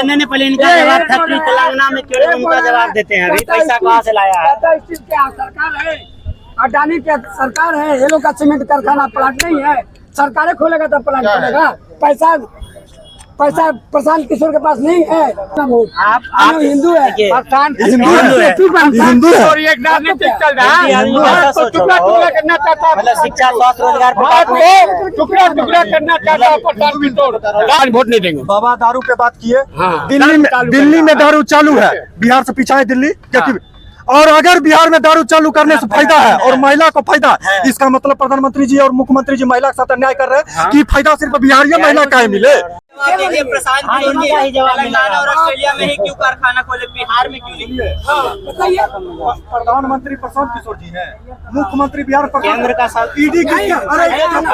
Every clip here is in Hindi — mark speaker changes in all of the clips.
Speaker 1: ने पहले इनका जवाब फैक्ट्री तेलंगाना में क्यों उनका जवाब देते हैं? अभी पैसा कहाँ से लाया है?
Speaker 2: सरकार है, अडानी की सरकार है, ये लोग का सीमेंट कारखाना प्लांट नहीं है, सरकारें खोलेगा तब प्लांट खोलेगा। पैसा प्रशांत किशोर के पास नहीं है। आप हिंदू है,
Speaker 3: हिंदू है और एक राजनीतिक चल रहा है, टुकड़ा करना चाहता है,
Speaker 1: मतलब शिक्षा स्वास्थ्य रोजगार
Speaker 3: टुकड़ा करना चाहता है प्रशांत किशोर। आज वोट नहीं देंगे।
Speaker 4: बाबा दारू पे बात किए, दिल्ली में दारू चालू है, बिहार से पीछा है दिल्ली, क्योंकि और अगर बिहार में दारू चालू करने से फायदा है और महिला को फायदा है, इसका मतलब प्रधानमंत्री जी और मुख्यमंत्री जी महिला के साथ अन्याय कर रहे हैं कि फायदा सिर्फ बिहार या महिला का ही मिले।
Speaker 1: प्रशांत तेलंगाना और ऑस्ट्रेलिया में ही क्यों कारखाना खोले, बिहार में क्यों नहीं?
Speaker 4: प्रधानमंत्री प्रशांत किशोर जी हैं, मुख्यमंत्री बिहार
Speaker 1: केंद्र का
Speaker 4: ईडी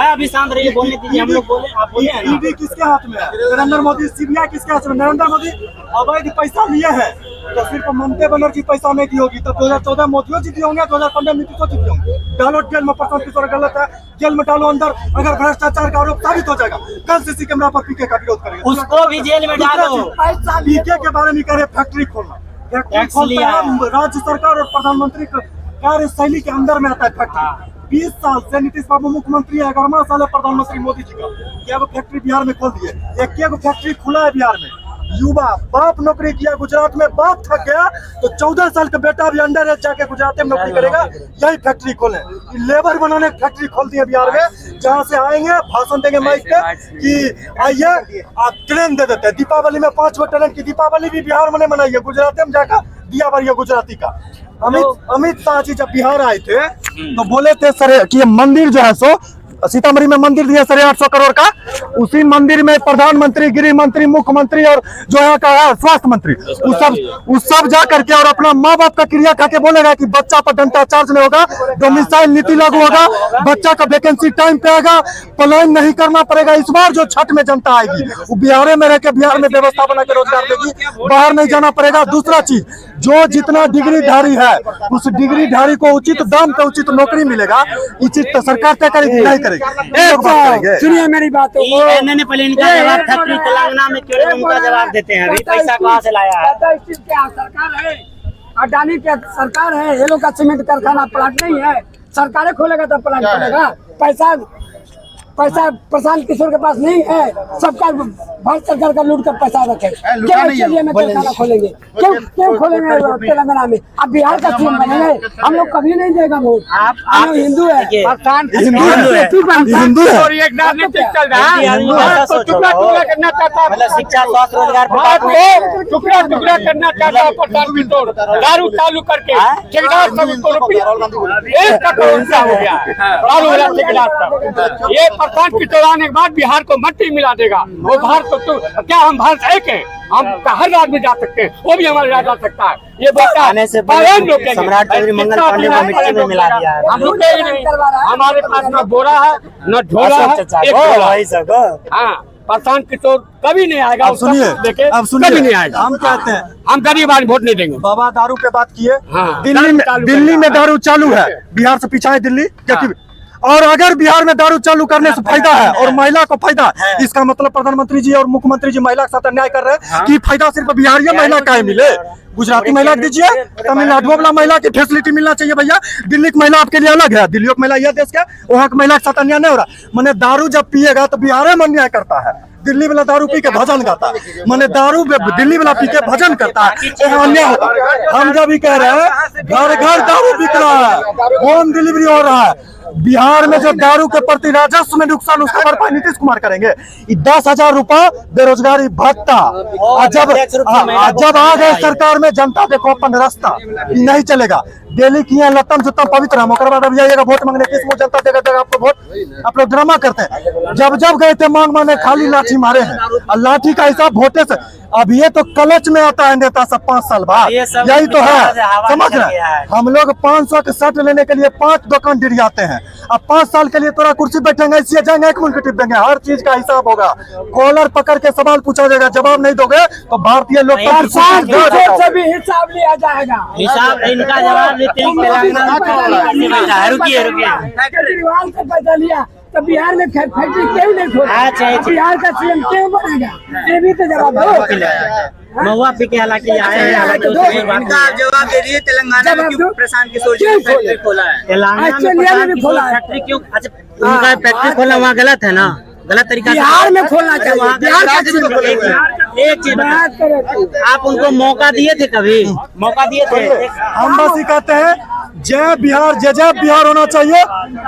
Speaker 1: अभी शांत रहिए, बोलने दीजिए, हम लोग बोले, आप बोले।
Speaker 4: ईडी किसके हाथ में है? नरेंद्र मोदी। सीबीआई किसके हाथ में? नरेंद्र मोदी। अवैध पैसा लिए हैं तो सिर्फ ममता बनर्जी पैसा नहीं दी होगी तो 2014 मोदी जीती होंगे, 2015 नीतीश जीती होंगे। डालो जेल में, प्रशांत किशोर गलत है, जेल में डालो अंदर। अगर भ्रष्टाचार का आरोप साबित हो जाएगा, कल सीसी कैमरा पर पीके का विरोध करेंगे,
Speaker 1: उसको भी जेल में डालो।
Speaker 4: पीके के बारे में करे फैक्ट्री खोलना, फैक्ट्री खोलता है राज्य सरकार और प्रधानमंत्री कार्य शैली के अंदर में आता है फैक्ट्री। 20 साल से नीतीश बाबू मुख्यमंत्री है, 11वां साल है प्रधानमंत्री मोदी जी का। क्या वो फैक्ट्री बिहार में खोल दिए? एक फैक्ट्री खुला है बिहार में। युवा बाप नौकरी किया गुजरात में, बाप थक गया तो 14 साल का बेटा भी अंडर एज जाके गुजरात में नौकरी करेगा। यही फैक्ट्री खोले, लेबर बनाने फैक्ट्री खोल दिए बिहार में, जहाँ से आएंगे भाषण देंगे माइक पे कि आइए आप ट्रेन दे देते हैं। दीपावली में 5 गो ट्रेन की दीपावली भी बिहार में मनाइए, गुजरात में जाकर दिया भरिए गुजराती का। अमित शाह जी जब बिहार आए थे तो बोले थे सर कि मंदिर जो है सो सीतामढ़ी में मंदिर दिया 850 करोड़ का, उसी मंदिर में प्रधानमंत्री, गृह मंत्री, मुख्यमंत्री और जो है का स्वास्थ्य मंत्री उस सब जा करके और अपना माँ बाप का क्रिया खा के बोलेगा कि बच्चा पर डंडा चार्ज नहीं होगा, डोमिसाइल नीति लागू होगा, बच्चा का वैकेंसी टाइम पे आएगा, पलायन नहीं करना पड़ेगा। इस बार जो छठ में जनता आएगी वो बिहार में रह के बिहार में व्यवस्था बना के रोजगार देगी, बाहर नहीं जाना पड़ेगा। दूसरा चीज, जो जितना डिग्रीधारी है उस डिग्रीधारी को उचित दाम पे उचित नौकरी मिलेगा, ये चीज तो सरकार तय करेगी, नहीं करेगी।
Speaker 2: सुनिए मेरी बात,
Speaker 1: ने पहले इनका जवाब फैक्ट्री तेलंगाना में क्यों उनका जवाब देते हैं? अभी पैसा कहाँ से लाया है?
Speaker 2: सरकार है, अडानी की सरकार है, ये लोग का सीमेंट कारखाना प्लांट नहीं है, सरकारें खोलेगा तब प्लांट खोलेगा। पैसा प्रशांत किशोर के पास नहीं है, सबका भारत सरकार का लूट कर पैसा रखे। क्यों में कारखाना खोलेंगे? क्यों खोलेंगे तेलंगाना में? अब बिहार का सीएम बनेंगे, हम लोग कभी नहीं देगा वोट। आप हिंदू है,
Speaker 3: हिंदू है और एक राजनीतिक चल रहा है, टुकड़ा करना चाहता है,
Speaker 1: मतलब शिक्षा स्वास्थ्य रोजगार
Speaker 3: टुकड़ा करना चाहता है प्रशांत किशोर। दारू चालू करके ठेकेदार सब को रुपया 1 करोड़ का हो गया दारू वाला ठेकेदार। ये प्रशांत किशोर आने के बाद बिहार को मट्टी मिला देगा। वो भारत को क्या हम भारत एक है? हम हर राज्य में जा सकते हैं, वो भी हमारे राज्य जा सकता है। ये बेटा
Speaker 1: आने से सम्राट चौधरी मंगल पांडे को मिट्टी में मिला दिया है।
Speaker 3: हम रुकेंगे नहीं, हमारे पास न बोरा है न ढोला है। हाँ, प्रशांत किशोर कभी नहीं आएगा।
Speaker 4: अब सुनिए,
Speaker 3: कभी नहीं आएगा।
Speaker 4: हम कहते हैं
Speaker 3: हम गरीब आज वोट नहीं देंगे।
Speaker 4: बाबा दारू पे बात किए,
Speaker 3: हाँ,
Speaker 4: दिल्ली में दारू चालू है, बिहार से पीछा है दिल्ली, क्योंकि और अगर बिहार में दारू चालू करने से फायदा है और महिला को फायदा है, इसका मतलब प्रधानमंत्री जी और मुख्यमंत्री जी महिला के साथ अन्याय कर रहे हैं कि फायदा सिर्फ बिहार या महिला का ही मिले। गुजराती महिला दीजिए, तमिलनाडु वाला महिला की फैसिलिटी मिलना चाहिए भैया। दिल्ली की महिला आपके लिए अलग है, दिल्ली की महिला यह देश का, वहाँ की महिला के साथ अन्याय नहीं हो रहा। मैंने दारू जब पिएगा तो बिहार में अन्याय करता है, दिल्ली वाला दारू पी के भजन गाता है, मैंने दारू दिल्ली वाला पी के भजन करता है, अन्याय होता है। हम जब भी कह रहे हैं घर घर दारू बिक रहा है, होम डिलीवरी हो रहा है, बिहार में जो दारू के प्रति राजस्व में नुकसान उसका भरपाई नीतीश कुमार करेंगे। 10,000 रुपया बेरोजगारी भत्ता, जब आ गए सरकार में जनता देखो अपन रास्ता नहीं चलेगा। दिल्ली की लतम जुतम पवित्र हम बाद अब जाइएगा वोट मांगने, किस मुँह जनता देगा आपको वोट? आप लोग ड्रामा करते हैं। जब गए थे मांग मांगने खाली लाठी मारे हैं, और लाठी का हिसाब वोटे से। अब ये तो कलच में आता है नेता सब 5 साल बाद, यही तो है, समझ रहे हैं? हम लोग 500 के शर्ट लेने के लिए 5 दुकान डिरियाते हैं। अब 5 साल के लिए तोरा कुर्सी बैठेंगे, इसलिए जाएंगे 1 मिनट टिप देंगे, हर चीज का हिसाब होगा। कॉलर पकड़ के सवाल पूछा जाएगा, जवाब नहीं दोगे तो भारतीय लोग
Speaker 2: से भी हिसाब लिया जाएगा।
Speaker 1: हिसाब इनका जवाब
Speaker 2: केजरीवाल से पैसा लिया, तो बिहार में फैक्ट्री क्यों नहीं खोला? बिहार का सीएम क्यों बनेगा? ये भी तो जवाब दो।
Speaker 1: महुआ पे के हालांकि आए हैं, हालांकि उनका जवाब दे दिए। तेलंगाना में क्यों प्रशांत किशोर जी ने फैक्ट्री खोला है?
Speaker 2: ऑस्ट्रेलिया में भी खोला है।
Speaker 1: फैक्ट्री क्यों? अच्छा, उनका फैक्ट्री खोला वहाँ गलत है ना, गलत तरीका से
Speaker 2: बिहार में खोलना चाहिए। बिहार का
Speaker 1: एक चीज आप उनको मौका दिए थे, कभी मौका दिए थे?
Speaker 4: हम बस ये कहते हैं जय बिहार, जय जय बिहार होना चाहिए।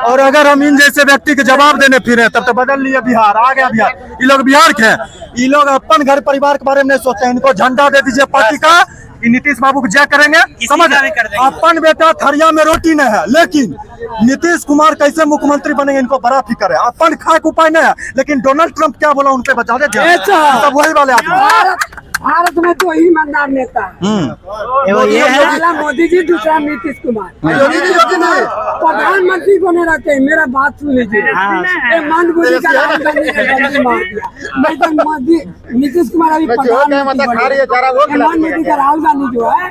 Speaker 4: और अगर हम इन जैसे व्यक्ति के जवाब देने फिरे तब तो बदल लिए बिहार, आ गया बिहार। ये लोग बिहार के हैं, ये लोग अपन घर परिवार के बारे में नहीं सोचते हैं। इनको झंडा दे दीजिए पार्टी का, नीतीश बाबू को जय करेंगे, समझ। अपन बेटा थरिया में रोटी नहीं है, लेकिन नीतीश कुमार कैसे मुख्यमंत्री बनेंगे इनको बड़ा फिक्र है। अपन खाए का उपाय नहीं है, लेकिन डोनाल्ड ट्रंप क्या बोला उन पे बता दे, सब वही वाले आदमी।
Speaker 2: भारत में तो ही ईमानदार नेता
Speaker 1: ये है
Speaker 2: पहला मोदी जी, दूसरा नीतीश कुमार। प्रधानमंत्री बने रहते हैं। मेरा बात सुन लीजिए, मंदबुद्धि का राहुल गांधी ने बंदी मार दिया। मैं तो मोदी नीतीश कुमार अभी प्रधानमंत्री, मंदबुद्धि का राहुल गांधी जो है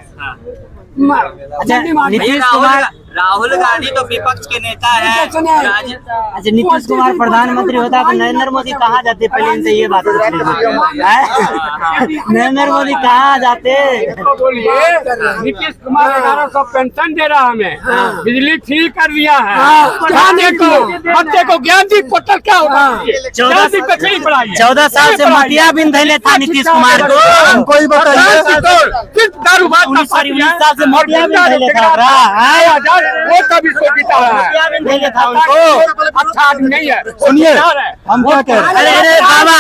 Speaker 1: नीतीश कुमार, राहुल गांधी तो विपक्ष के नेता है। अच्छा, नीतीश कुमार प्रधानमंत्री होता तो नरेंद्र मोदी कहाँ जाते? पहले इनसे ये बात नरेंद्र मोदी कहाँ जाते?
Speaker 3: बोलिए, नीतीश कुमार 1100 पेंशन दे रहा हमें, बिजली फ्री कर दिया है। बच्चे को ज्ञान दीप पोर्टल क्या होगा?
Speaker 1: 14 साल से मटिया बिन धैले था नीतीश कुमार को।
Speaker 4: हमको ही बताइए,
Speaker 3: सिर्फ दारू बात
Speaker 1: 19 साल से मटिया बिन धैले था।
Speaker 3: वो कभी सोचता है
Speaker 1: था उनको।
Speaker 3: अच्छा आदमी नहीं है।
Speaker 4: सुनिए हम क्या कह रहे हैं।
Speaker 1: अरे बाबा,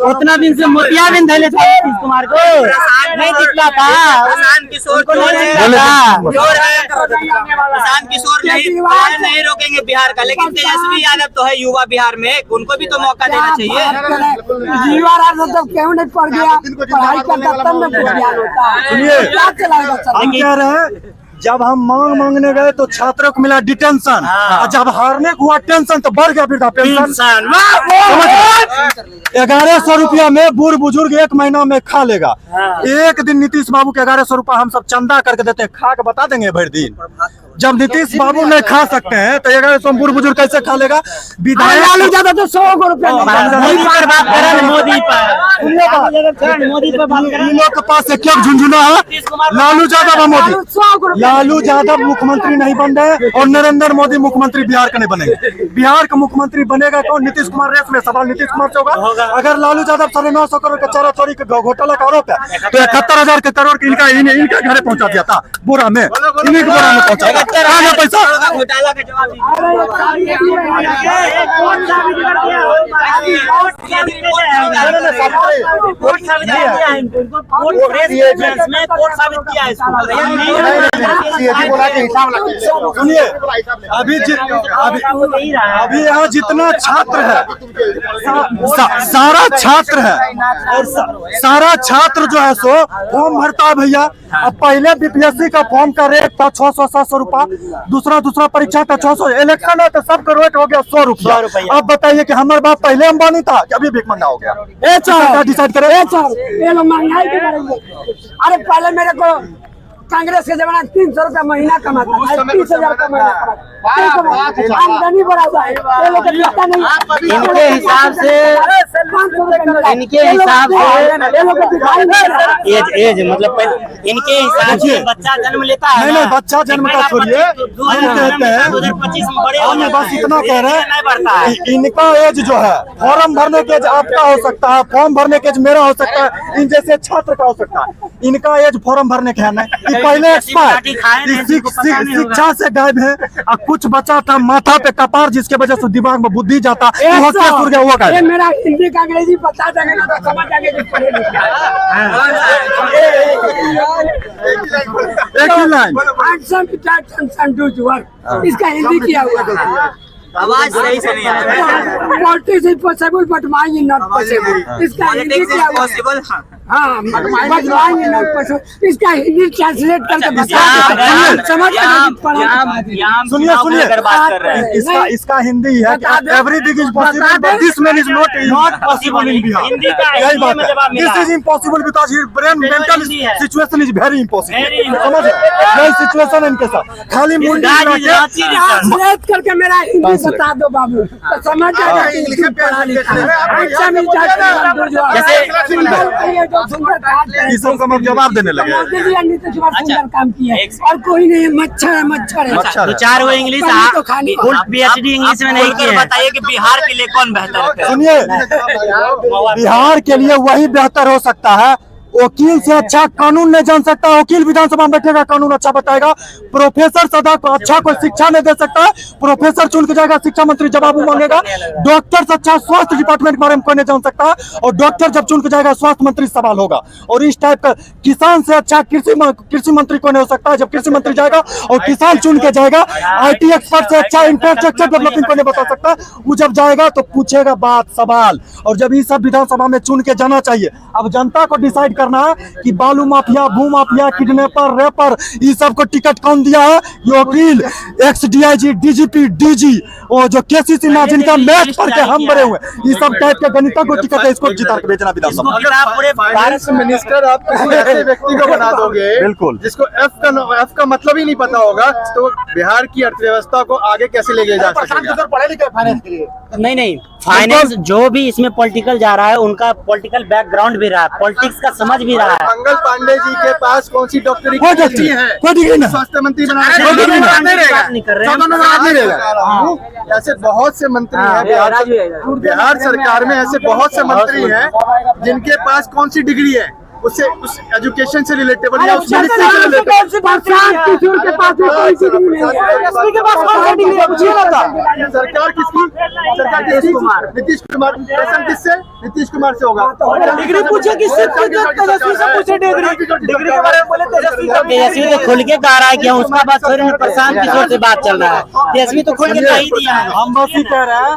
Speaker 1: उतना दिन से मोतिया बिन धैले थे नीतीश कुमार को, नहीं दिखता था। प्रशांत किशोर को नहीं दिखता था। प्रशांत किशोर नहीं रोकेंगे बिहार का, लेकिन तेजस्वी यादव तो है युवा बिहार में, उनको भी तो मौका देना चाहिए।
Speaker 2: युवा राजनीति तो क्यों नहीं पढ़ गया? पढ़ाई करता तब न ज्ञान होता है।
Speaker 4: सुनिए,
Speaker 2: क्या चलाएगा?
Speaker 4: हम कह रहे हैं जब हम मांगने गए तो छात्रों को मिला डिटेंशन, और जब हारने को हुआ टेंशन तो बढ़ गया वृद्धा पेंशन। 1100 रुपया में बूढ़ बुजुर्ग 1 महीना में खा लेगा। एक दिन नीतीश बाबू के 1100 रुपया हम सब चंदा करके देते हैं, खा के बता देंगे भर दिन। जब नीतीश बाबू नहीं खा सकते हैं तो 1100 बूढ़ बुजुर्ग कैसे खा लेगा? विधायक
Speaker 2: ज्यादा तो 100 रुपया
Speaker 1: मोदी पर बात करें, मोदी पर बात करें।
Speaker 4: इन लोग के पास से क्या झुंझुना है? लालू यादव और मोदी। लालू यादव मुख्यमंत्री नहीं बन रहे और नरेंद्र मोदी मुख्यमंत्री बिहार का नहीं बनेंगे। बिहार का मुख्यमंत्री बनेगा कौन? नीतीश कुमार। रेस में सवाल नीतीश कुमार से होगा। अगर लालू यादव 950 करोड़ का चारा चोरी का घोटाला का आरोप है तो 71,000 करोड़ इनका इनके घर पहुंचा दिया था, बोरा में, इन्हीं के बोरा में पहुंचा पैसा।
Speaker 1: घोटाला का जवाब
Speaker 4: सुनिए, अभी यहाँ जितना छात्र है, सारा छात्र है, और सारा छात्र जो है सो फॉर्म भरता है भैया। अब पहले बीपीएससी का फॉर्म का रेट था 600-700 रुपया, दूसरा परीक्षा था 600, इलेक्शन है तो सबका रेट हो गया 100 रुपया। अब बताइए कि हमारे बाप पहले अंबानी था कि अभी भीख मंगा हो गया? डिसाइड करें।
Speaker 2: ये लोग महंगाई के बारे में। अरे पहले मेरे को कांग्रेस के जमाना 300 रुपया महीना कमाता था, 30,000 का महीना कमाता। आमदनी बढ़ा हुआ है, ये लोग पता नहीं।
Speaker 1: इनके हिसाब से एज मतलब इनके हिसाब से बच्चा जन्म लेता है।
Speaker 4: नहीं, बच्चा जन्म का छोड़िए, हम कहते हैं,
Speaker 1: 2025 में बड़े
Speaker 4: हम बस इतना कह रहे हैं इनका एज जो है, फॉर्म भरने के एज आपका हो सकता है, फॉर्म भरने के एज मेरा हो सकता है, इन जैसे छात्र का हो सकता है। इनका एज फॉर्म भरने का है नहीं, पहले शिक्षा से गायब है। और कुछ बचा था माथा पे कपार, जिसके वजह से दिमाग में बुद्धि जाता
Speaker 2: ये मेरा हिंदी का अंग्रेजी पता था तो समझ आ गया।
Speaker 4: एक ही लाइन,
Speaker 2: इसका हिंदी किया हुआ।
Speaker 1: आवाज सही से नहीं आ रहा है।
Speaker 2: Politics is possible but my is not possible. इसका हिंदी किया हुआ। हाँ बतवाएंगे ना इसका हिंदी ट्रांसलेट करके बता समझ
Speaker 4: सुनिए सुनिए
Speaker 1: अगर बात कर रहे हैं
Speaker 4: इसका इसका हिंदी है everything is possible but this man is not possible in Bihar.
Speaker 1: Hindi का
Speaker 4: यही बात
Speaker 1: में जवाब
Speaker 4: है,
Speaker 1: मिला
Speaker 4: this is impossible because his brain mental
Speaker 1: Hindi है।
Speaker 4: Situation is very impossible.
Speaker 1: Very
Speaker 4: समझ यही सिचुएशन है इनके साथ। खाली मुंडी
Speaker 2: ट्रांसलेट करके मेरा हिंदी बता दो बाबू तो समझ जाएगा इंग्लिश में पढ़ा लिखा है। अच्छा
Speaker 4: ये सब समझ जवाब देने लगे।
Speaker 2: नीतीश कुमार सुंदर काम किया है और कोई नहीं है, मच्छर है मच्छर है।
Speaker 4: मच्छर
Speaker 1: दो चार वो इंग्लिश
Speaker 2: तो खाली
Speaker 1: फुल पीएचडी इंग्लिश में नहीं किए। बताइए कि बिहार के लिए कौन बेहतर है?
Speaker 4: सुनिए, बिहार के लिए वही बेहतर हो सकता है। वकील से अच्छा कानून नहीं जान सकता, वकील विधानसभा में बैठेगा कानून अच्छा बताएगा। प्रोफेसर सदा को अच्छा कोई शिक्षा नहीं दे सकता, प्रोफेसर चुन के जाएगा, शिक्षा मंत्री जवाब मांगेगा। डॉक्टर से अच्छा स्वास्थ्य डिपार्टमेंट के बारे में कोई नहीं जान सकता, और डॉक्टर जब चुन के जाएगा स्वास्थ्य मंत्री सवाल होगा। और इस टाइप का किसान से अच्छा कृषि मंत्री कोई नहीं हो सकता, जब कृषि मंत्री जाएगा और किसान चुन के जाएगा। IT एक्सपर्ट से अच्छा इंफ्रास्ट्रक्चर डेवलपिंग कोई नहीं बता सकता, वो जब जाएगा तो पूछेगा बात सवाल। और जब ये सब विधानसभा में चुन के जाना चाहिए। अब जनता को डिसाइड करना है कि बालू माफिया, भू माफिया, किडनैपर, रेपर, ये सब को टिकट कौन दिया है? ये वकील, एक्स DIG, DGP, DG, वो जो KC सिन्हा जिनका मैच पढ़ के हम बड़े हुए, ये सब टाइप के गणितज्ञ को टिकट है, इसको जिता के बेचना विधानसभा।
Speaker 5: फाइनेंस मिनिस्टर आप किसी ऐसे व्यक्ति को बना दोगे
Speaker 4: बिल्कुल,
Speaker 5: जिसको F का मतलब ही नहीं पता होगा, तो बिहार की अर्थव्यवस्था को आगे कैसे ले जा सकेगा?
Speaker 4: पढ़े लिखे फाइनेंस के लिए
Speaker 1: नहीं फाइनेंस जो भी इसमें पॉलिटिकल जा रहा है उनका पॉलिटिकल बैकग्राउंड भी रहा है, पॉलिटिक्स का समझ भी रहा है।
Speaker 5: मंगल पांडे जी के पास कौन सी डॉक्टरी
Speaker 4: कोई
Speaker 5: की
Speaker 4: डिग्री
Speaker 5: है?
Speaker 4: कोई डिग्री नहीं।
Speaker 5: स्वास्थ्य मंत्री
Speaker 4: कोई डिग्री
Speaker 1: नहीं कर रहे हैं।
Speaker 5: ऐसे बहुत से मंत्री हैं बिहार सरकार में, ऐसे बहुत से मंत्री हैं जिनके पास कौन सी डिग्री है, उससे उस एजुकेशन से रिलेटेबल या उस मिनिस्ट्री से रिलेटेबल।
Speaker 2: किशोर के पास कोई डिग्री नहीं है,
Speaker 5: के पास कौन सी डिग्री है? पूछिए ना। सरकार किसकी? सरकार नीतीश कुमार। नीतीश कुमार शासन किससे? नीतीश कुमार से होगा।
Speaker 2: डिग्री पूछे किससे? तेजस्वी से पूछे डिग्री के बारे में बोले
Speaker 1: तेजस्वी तो खुल के कह रहा है कि हम उसका बात छोड़ रहे हैं, प्रशांत किशोर से बात चल रहा है। तेजस्वी तो खुल के कह ही दिया है।
Speaker 4: हम बस ही कह रहे हैं,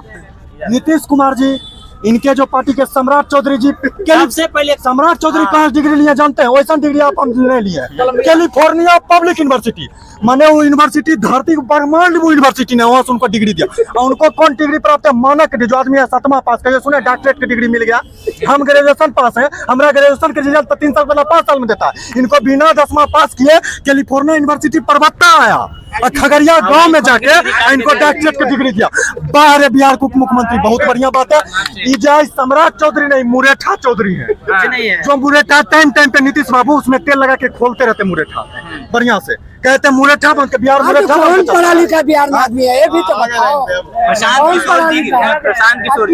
Speaker 4: नीतीश कुमार जी, इनके जो पार्टी के सम्राट चौधरी जी,
Speaker 1: सबसे पहले
Speaker 4: सम्राट चौधरी कहाँ डिग्री लिए जानते हैं? वैसा डिग्री आप हम नहीं लिए। कैलिफोर्निया पब्लिक यूनिवर्सिटी, माने वो यूनिवर्सिटी धरती ब्रह्मांड वो यूनिवर्सिटी ने, वहां से उनको डिग्री दिया। और उनको कौन डिग्री प्राप्त है? मानक जो आदमी है 7वां पास कर, सुने डॉक्टरेट की डिग्री मिल गया। हम ग्रेजुएशन पास है, हमारा ग्रेजुएशन के रिजल्ट 3 साल पहले 5 साल में देता है। इनको बिना 10वां पास किए कैलिफोर्निया यूनिवर्सिटी परबत्ता आया और खगड़िया गांव में जाके इनको डॉक्टरेट की डिग्री दिया। बाहर बिहार के उप मुख्यमंत्री, बहुत बढ़िया बात है। जय सम्राट चौधरी नहीं, मुरेठा चौधरी है, जो मुरेठा टाइम टाइम पे नीतीश बाबू उसमें तेल लगा के खोलते रहते मुरेठा, बढ़िया से कहते मुरेठा बन के बिहार मुरेठा।
Speaker 2: कौन पढ़ा लिखा बिहार में आदमी है, ये भी तो बताओ।
Speaker 1: प्रशांत किशोर जी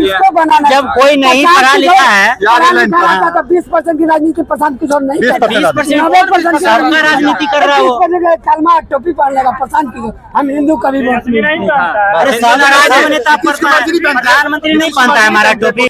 Speaker 2: किसको बनाना?
Speaker 1: जब कोई नहीं पढ़ा लिखा है,
Speaker 2: पढ़ा लिखा है तो 20% की राजनीति प्रशांत किशोर नहीं करता।
Speaker 1: 20% सबका राजनीति कर रहा है वो।
Speaker 2: कलमा टोपी पहन लेगा प्रशांत किशोर। हम हिंदू कभी वोट नहीं।
Speaker 1: अरे प्रधानमंत्री नहीं पहनता है हमारा टोपी।